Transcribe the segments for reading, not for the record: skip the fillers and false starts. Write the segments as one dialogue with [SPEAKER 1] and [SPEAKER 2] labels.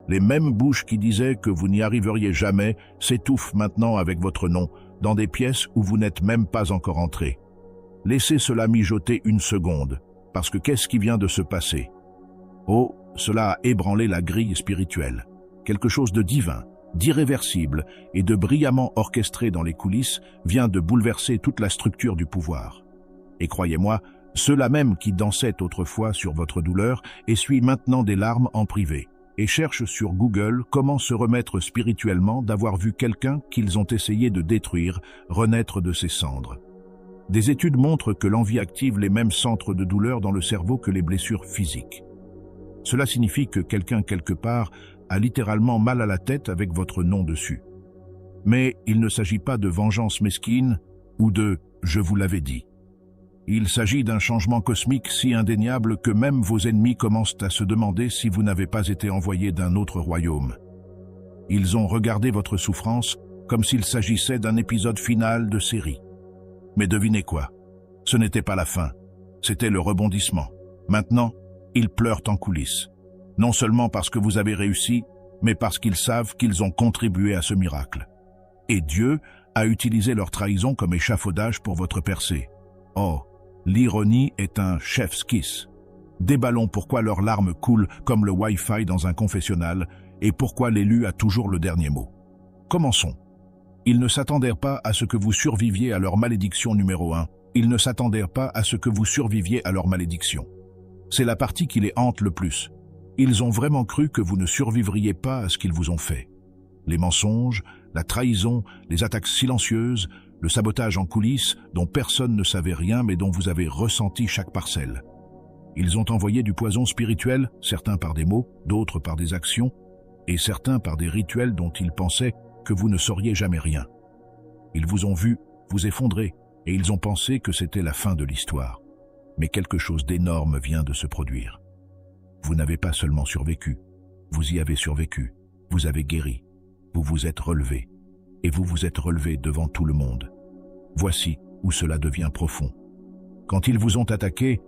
[SPEAKER 1] Les mêmes bouches qui disaient que vous n'y arriveriez jamais s'étouffent maintenant avec votre nom, dans des pièces où vous n'êtes même pas encore entré. Laissez cela mijoter une seconde, parce que qu'est-ce qui vient de se passer? Oh, cela a ébranlé la grille spirituelle. Quelque chose de divin, d'irréversible et de brillamment orchestré dans les coulisses vient de bouleverser toute la structure du pouvoir. Et croyez-moi, ceux-là même qui dansaient autrefois sur votre douleur essuient maintenant des larmes en privé et cherchent sur Google comment se remettre spirituellement d'avoir vu quelqu'un qu'ils ont essayé de détruire renaître de ses cendres. Des études montrent que l'envie active les mêmes centres de douleur dans le cerveau que les blessures physiques. Cela signifie que quelqu'un quelque part a littéralement mal à la tête avec votre nom dessus. Mais il ne s'agit pas de vengeance mesquine ou de « je vous l'avais dit ». Il s'agit d'un changement cosmique si indéniable que même vos ennemis commencent à se demander si vous n'avez pas été envoyé d'un autre royaume. Ils ont regardé votre souffrance comme s'il s'agissait d'un épisode final de série. Mais devinez quoi? Ce n'était pas la fin, c'était le rebondissement. Maintenant, ils pleurent en coulisses. Non seulement parce que vous avez réussi, mais parce qu'ils savent qu'ils ont contribué à ce miracle. Et Dieu a utilisé leur trahison comme échafaudage pour votre percée. Oh, l'ironie est un chef's kiss. Déballons pourquoi leurs larmes coulent comme le Wi-Fi dans un confessionnal et pourquoi l'élu a toujours le dernier mot. Commençons. Ils ne s'attendirent pas à ce que vous surviviez à leur malédiction numéro 1. Ils ne s'attendirent pas à ce que vous surviviez à leur malédiction. C'est la partie qui les hante le plus. Ils ont vraiment cru que vous ne survivriez pas à ce qu'ils vous ont fait. Les mensonges, la trahison, les attaques silencieuses, le sabotage en coulisses dont personne ne savait rien mais dont vous avez ressenti chaque parcelle. Ils ont envoyé du poison spirituel, certains par des mots, d'autres par des actions, et certains par des rituels dont ils pensaient que vous ne sauriez jamais rien. Ils vous ont vu vous effondrer et ils ont pensé que c'était la fin de l'histoire. Mais quelque chose d'énorme vient de se produire. Vous n'avez pas seulement survécu, vous y avez survécu, vous avez guéri, vous vous êtes relevé, et vous vous êtes relevé devant tout le monde. Voici où cela devient profond. Quand ils vous ont attaqué,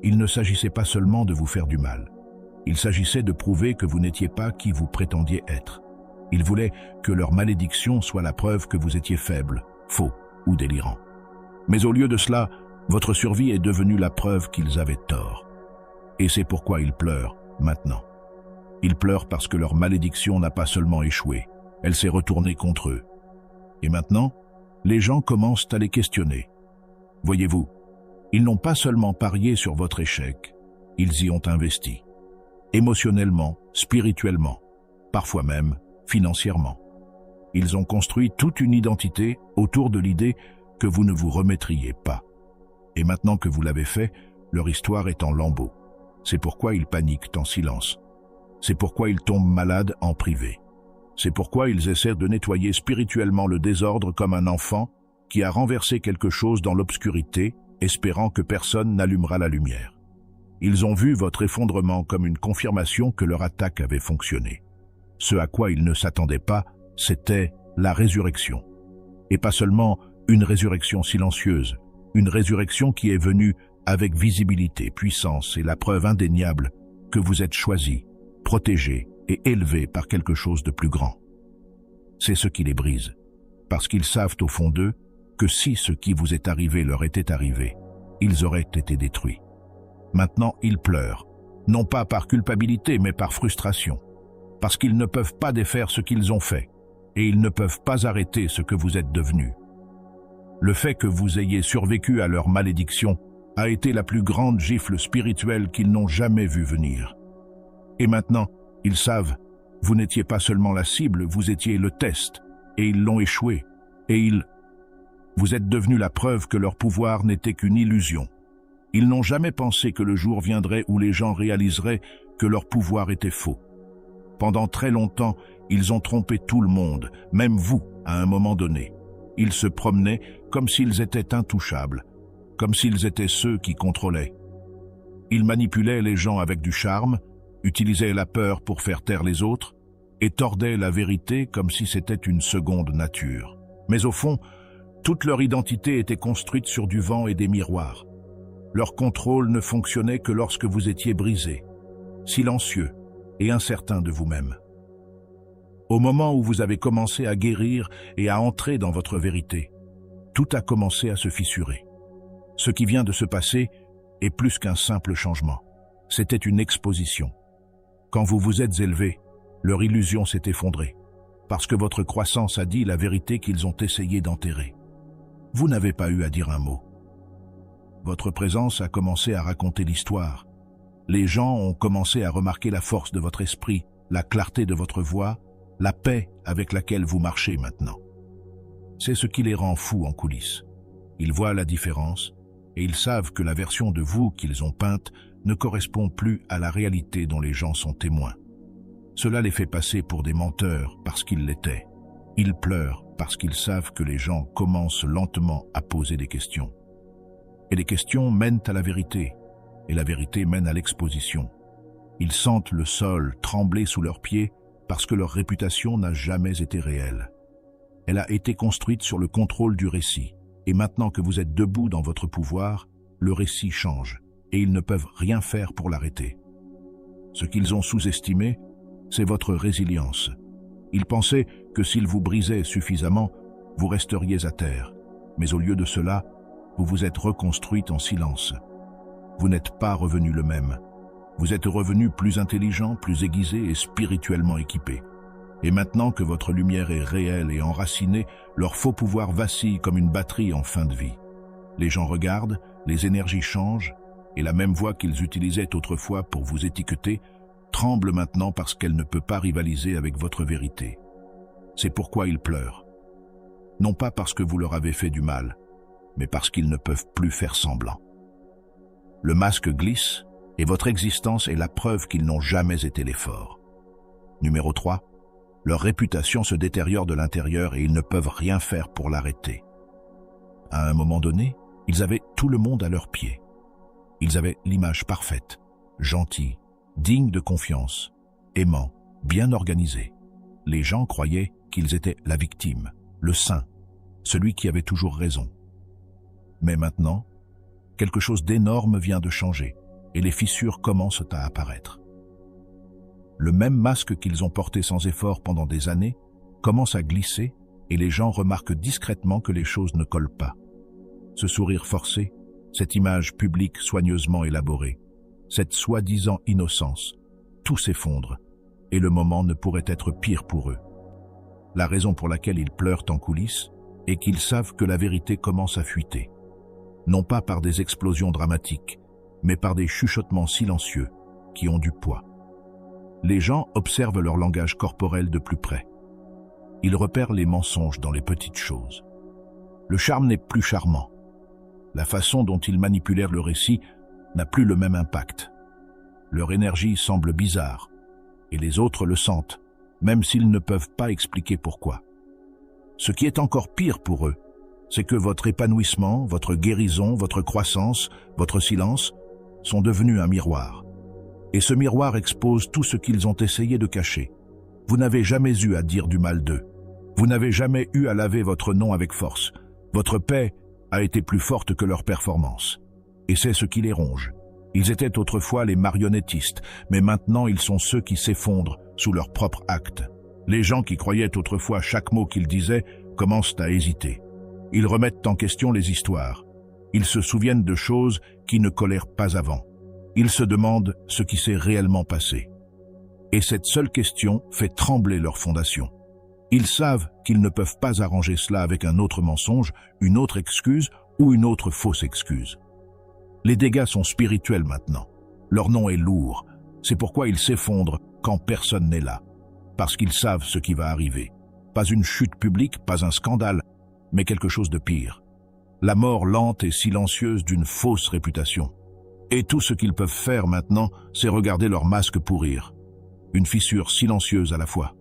[SPEAKER 1] il ne s'agissait pas seulement de vous faire du mal. Il s'agissait de prouver que vous n'étiez pas qui vous prétendiez être. Ils voulaient que leur malédiction soit la preuve que vous étiez faible, faux ou délirant. Mais au lieu de cela, votre survie est devenue la preuve qu'ils avaient tort. Et c'est pourquoi ils pleurent, maintenant. Ils pleurent parce que leur malédiction n'a pas seulement échoué, elle s'est retournée contre eux. Et maintenant, les gens commencent à les questionner. Voyez-vous, ils n'ont pas seulement parié sur votre échec, ils y ont investi. Émotionnellement, spirituellement, parfois même financièrement. Ils ont construit toute une identité autour de l'idée que vous ne vous remettriez pas. Et maintenant que vous l'avez fait, leur histoire est en lambeaux. C'est pourquoi ils paniquent en silence. C'est pourquoi ils tombent malades en privé. C'est pourquoi ils essaient de nettoyer spirituellement le désordre comme un enfant qui a renversé quelque chose dans l'obscurité, espérant que personne n'allumera la lumière. Ils ont vu votre effondrement comme une confirmation que leur attaque avait fonctionné. Ce à quoi ils ne s'attendaient pas, c'était la résurrection. Et pas seulement une résurrection silencieuse, une résurrection qui est venue avec visibilité, puissance et la preuve indéniable que vous êtes choisi, protégé et élevé par quelque chose de plus grand. C'est ce qui les brise, parce qu'ils savent au fond d'eux que si ce qui vous est arrivé leur était arrivé, ils auraient été détruits. Maintenant, ils pleurent, non pas par culpabilité mais par frustration, parce qu'ils ne peuvent pas défaire ce qu'ils ont fait, et ils ne peuvent pas arrêter ce que vous êtes devenus. Le fait que vous ayez survécu à leur malédiction a été la plus grande gifle spirituelle qu'ils n'ont jamais vue venir. Et maintenant, ils savent, vous n'étiez pas seulement la cible, vous étiez le test, et ils l'ont échoué, et vous êtes devenu la preuve que leur pouvoir n'était qu'une illusion. Ils n'ont jamais pensé que le jour viendrait où les gens réaliseraient que leur pouvoir était faux. Pendant très longtemps, ils ont trompé tout le monde, même vous, à un moment donné. Ils se promenaient comme s'ils étaient intouchables, comme s'ils étaient ceux qui contrôlaient. Ils manipulaient les gens avec du charme, utilisaient la peur pour faire taire les autres, et tordaient la vérité comme si c'était une seconde nature. Mais au fond, toute leur identité était construite sur du vent et des miroirs. Leur contrôle ne fonctionnait que lorsque vous étiez brisé, silencieux et incertain de vous-même. Au moment où vous avez commencé à guérir et à entrer dans votre vérité, tout a commencé à se fissurer. Ce qui vient de se passer est plus qu'un simple changement. C'était une exposition. Quand vous vous êtes élevé, leur illusion s'est effondrée, parce que votre croissance a dit la vérité qu'ils ont essayé d'enterrer. Vous n'avez pas eu à dire un mot. Votre présence a commencé à raconter l'histoire. Les gens ont commencé à remarquer la force de votre esprit, la clarté de votre voix, la paix avec laquelle vous marchez maintenant. C'est ce qui les rend fous en coulisses. Ils voient la différence et ils savent que la version de vous qu'ils ont peinte ne correspond plus à la réalité dont les gens sont témoins. Cela les fait passer pour des menteurs parce qu'ils l'étaient. Ils pleurent parce qu'ils savent que les gens commencent lentement à poser des questions. Et les questions mènent à la vérité, et la vérité mène à l'exposition. Ils sentent le sol trembler sous leurs pieds parce que leur réputation n'a jamais été réelle. Elle a été construite sur le contrôle du récit, et maintenant que vous êtes debout dans votre pouvoir, le récit change, et ils ne peuvent rien faire pour l'arrêter. Ce qu'ils ont sous-estimé, c'est votre résilience. Ils pensaient que s'ils vous brisaient suffisamment, vous resteriez à terre. Mais au lieu de cela, vous vous êtes reconstruite en silence. Vous n'êtes pas revenu le même. Vous êtes revenu plus intelligent, plus aiguisé et spirituellement équipé. Et maintenant que votre lumière est réelle et enracinée, leur faux pouvoir vacille comme une batterie en fin de vie. Les gens regardent, les énergies changent, et la même voix qu'ils utilisaient autrefois pour vous étiqueter tremble maintenant parce qu'elle ne peut pas rivaliser avec votre vérité. C'est pourquoi ils pleurent. Non pas parce que vous leur avez fait du mal, mais parce qu'ils ne peuvent plus faire semblant. Le masque glisse, et votre existence est la preuve qu'ils n'ont jamais été les forts. Numéro 3. Leur réputation se détériore de l'intérieur et ils ne peuvent rien faire pour l'arrêter. À un moment donné, ils avaient tout le monde à leurs pieds. Ils avaient l'image parfaite, gentille, digne de confiance, aimant, bien organisé. Les gens croyaient qu'ils étaient la victime, le saint, celui qui avait toujours raison. Mais maintenant, quelque chose d'énorme vient de changer et les fissures commencent à apparaître. Le même masque qu'ils ont porté sans effort pendant des années commence à glisser et les gens remarquent discrètement que les choses ne collent pas. Ce sourire forcé, cette image publique soigneusement élaborée, cette soi-disant innocence, tout s'effondre et le moment ne pourrait être pire pour eux. La raison pour laquelle ils pleurent en coulisses est qu'ils savent que la vérité commence à fuiter. Non pas par des explosions dramatiques, mais par des chuchotements silencieux qui ont du poids. Les gens observent leur langage corporel de plus près. Ils repèrent les mensonges dans les petites choses. Le charme n'est plus charmant. La façon dont ils manipulèrent le récit n'a plus le même impact. Leur énergie semble bizarre, et les autres le sentent, même s'ils ne peuvent pas expliquer pourquoi. Ce qui est encore pire pour eux, c'est que votre épanouissement, votre guérison, votre croissance, votre silence sont devenus un miroir. Et ce miroir expose tout ce qu'ils ont essayé de cacher. Vous n'avez jamais eu à dire du mal d'eux. Vous n'avez jamais eu à laver votre nom avec force. Votre paix a été plus forte que leur performance. Et c'est ce qui les ronge. Ils étaient autrefois les marionnettistes, mais maintenant ils sont ceux qui s'effondrent sous leurs propres actes. Les gens qui croyaient autrefois chaque mot qu'ils disaient commencent à hésiter. Ils remettent en question les histoires. Ils se souviennent de choses qui ne collèrent pas avant. Ils se demandent ce qui s'est réellement passé. Et cette seule question fait trembler leurs fondations. Ils savent qu'ils ne peuvent pas arranger cela avec un autre mensonge, une autre excuse ou une autre fausse excuse. Les dégâts sont spirituels maintenant. Leur nom est lourd. C'est pourquoi ils s'effondrent quand personne n'est là. Parce qu'ils savent ce qui va arriver. Pas une chute publique, pas un scandale, mais quelque chose de pire. La mort lente et silencieuse d'une fausse réputation. Et tout ce qu'ils peuvent faire maintenant, c'est regarder leur masque pourrir. Une fissure silencieuse à la fois.